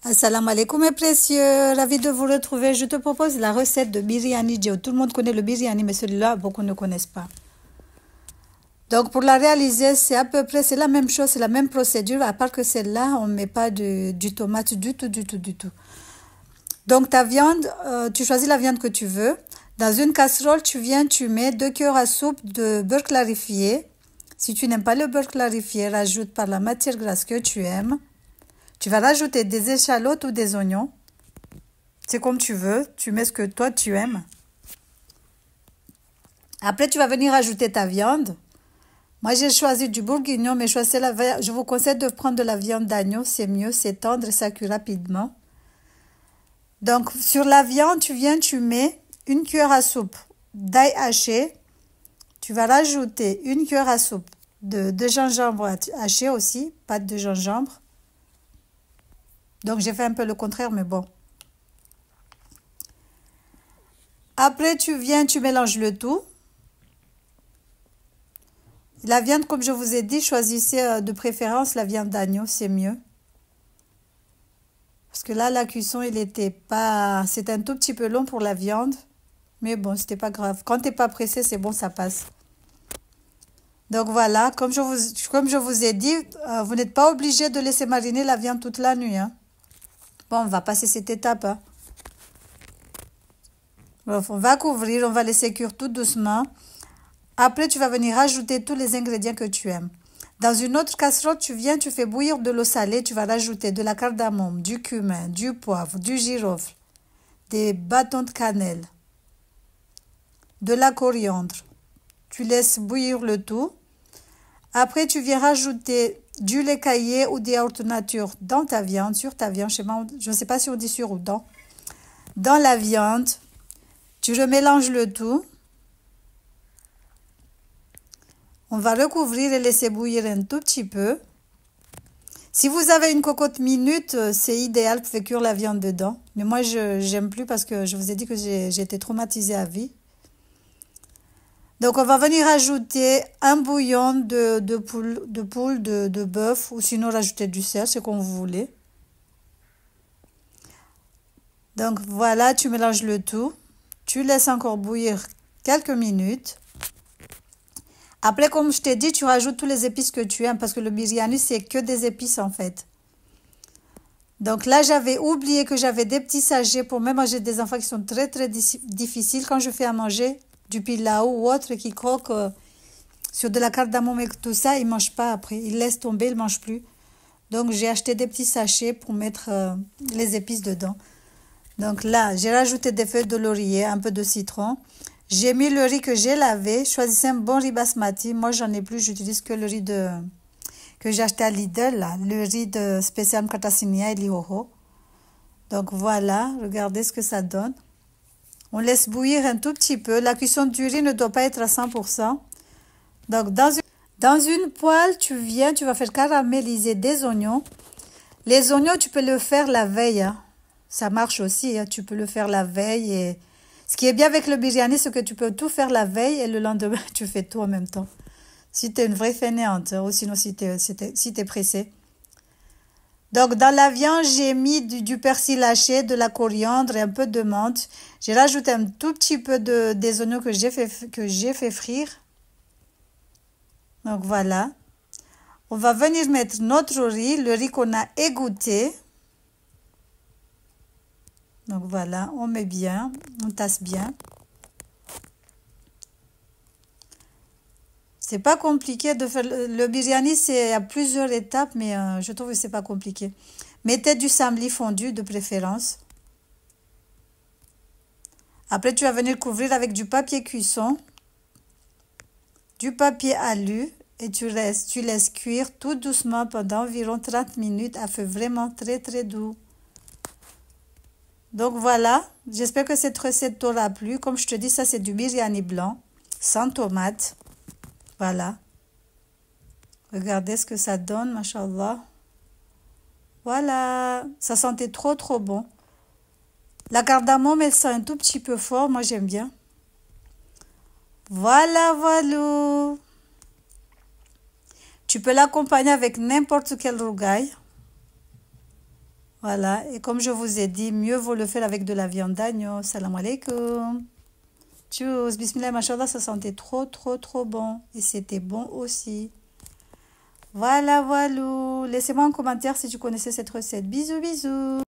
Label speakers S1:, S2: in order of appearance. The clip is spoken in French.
S1: Assalamu alaikum mes précieux, ravi de vous retrouver. Je te propose la recette de biryani Joe. Tout le monde connaît le biryani, mais celui-là, beaucoup ne connaissent pas. Donc pour la réaliser, c'est à peu près, c'est la même chose, c'est la même procédure, à part que celle-là, on ne met pas du tomate du tout. Donc ta viande, tu choisis la viande que tu veux. Dans une casserole, tu mets 2 cuillères à soupe de beurre clarifié. Si tu n'aimes pas le beurre clarifié, rajoute par la matière grasse que tu aimes. Tu vas rajouter des échalotes ou des oignons. C'est comme tu veux. Tu mets ce que toi tu aimes. Après, tu vas venir ajouter ta viande. Moi, j'ai choisi du bourguignon, mais je vous conseille de prendre de la viande d'agneau. C'est mieux, c'est tendre et ça cuit rapidement. Donc, sur la viande, tu mets 1 cuillère à soupe d'ail haché. Tu vas rajouter 1 cuillère à soupe de gingembre haché aussi, pâte de gingembre. Donc, j'ai fait un peu le contraire, mais bon. Après, tu mélanges le tout. La viande, comme je vous ai dit, choisissez de préférence la viande d'agneau, c'est mieux. Parce que là, la cuisson, c'est un tout petit peu long pour la viande. Mais bon, c'était pas grave. Quand t'es pas pressé, c'est bon, ça passe. Donc voilà, comme je vous ai dit, vous n'êtes pas obligé de laisser mariner la viande toute la nuit. Hein. Bon, on va passer cette étape. Hein. On va couvrir, on va laisser cuire tout doucement. Après, tu vas venir ajouter tous les ingrédients que tu aimes. Dans une autre casserole, tu fais bouillir de l'eau salée. Tu vas rajouter de la cardamome, du cumin, du poivre, du girofle, des bâtons de cannelle, de la coriandre. Tu laisses bouillir le tout. Après, tu viens rajouter du lait caillé ou des yaourts nature dans ta viande, sur ta viande. Je ne sais pas si on dit sur ou dans. Dans la viande, tu remélanges le tout. On va recouvrir et laisser bouillir un tout petit peu. Si vous avez une cocotte minute, c'est idéal, vous pouvez cuire la viande dedans. Mais moi, je n'aime plus parce que je vous ai dit que j'ai été traumatisée à vie. Donc, on va venir ajouter un bouillon de poule, de bœuf, ou sinon rajouter du sel, c'est comme vous voulez. Donc, voilà, tu mélanges le tout. Tu laisses encore bouillir quelques minutes. Après, comme je t'ai dit, tu rajoutes tous les épices que tu aimes, parce que le biryani, c'est que des épices, en fait. Donc là, j'avais oublié que j'avais des petits sachets pour même manger des enfants qui sont très, très difficiles. Quand je fais à manger du pilau ou autre qui croquent sur de la cardamome et tout ça, ils ne mangent pas après. Ils laissent tomber, ils ne mangent plus. Donc, j'ai acheté des petits sachets pour mettre les épices dedans. Donc là, j'ai rajouté des feuilles de laurier, un peu de citron. J'ai mis le riz que j'ai lavé. Choisissez un bon riz basmati. Moi, j'en ai plus. J'utilise que le riz que j'ai acheté à Lidl, là. Le riz de Special Mkatasinia et Lihoho. Donc voilà, regardez ce que ça donne. On laisse bouillir un tout petit peu. La cuisson du riz ne doit pas être à 100%. Donc dans une poêle, tu vas faire caraméliser des oignons. Les oignons, tu peux le faire la veille. Hein. Ça marche aussi. Hein. Tu peux le faire la veille et... Ce qui est bien avec le biryani, c'est que tu peux tout faire la veille et le lendemain, tu fais tout en même temps. Si tu es une vraie fainéante ou sinon si tu es pressée. Donc, dans la viande, j'ai mis du persil haché, de la coriandre et un peu de menthe. J'ai rajouté un tout petit peu des oignons que j'ai fait frire. Donc, voilà. On va venir mettre notre riz, le riz qu'on a égoutté. Donc voilà, on met bien, on tasse bien. C'est pas compliqué de faire le biryani, c'est à plusieurs étapes, mais je trouve que c'est pas compliqué. Mettez du samli fondu de préférence. Après, tu vas venir couvrir avec du papier cuisson, du papier alu et tu laisses cuire tout doucement pendant environ 30 minutes à feu vraiment très très doux. Donc voilà, j'espère que cette recette t'aura plu. Comme je te dis, ça c'est du biryani blanc, sans tomate. Voilà. Regardez ce que ça donne, mashallah. Voilà, ça sentait trop trop bon. La cardamome, elle sent un tout petit peu fort, moi j'aime bien. Voilà. Tu peux l'accompagner avec n'importe quel rougail. Voilà, et comme je vous ai dit, mieux vaut le faire avec de la viande d'agneau. Salam alaikum. Tchuss, bismillah, machallah, ça sentait trop, trop, trop bon. Et c'était bon aussi. Voilà, voilà. Laissez-moi un commentaire si tu connaissais cette recette. Bisous, bisous.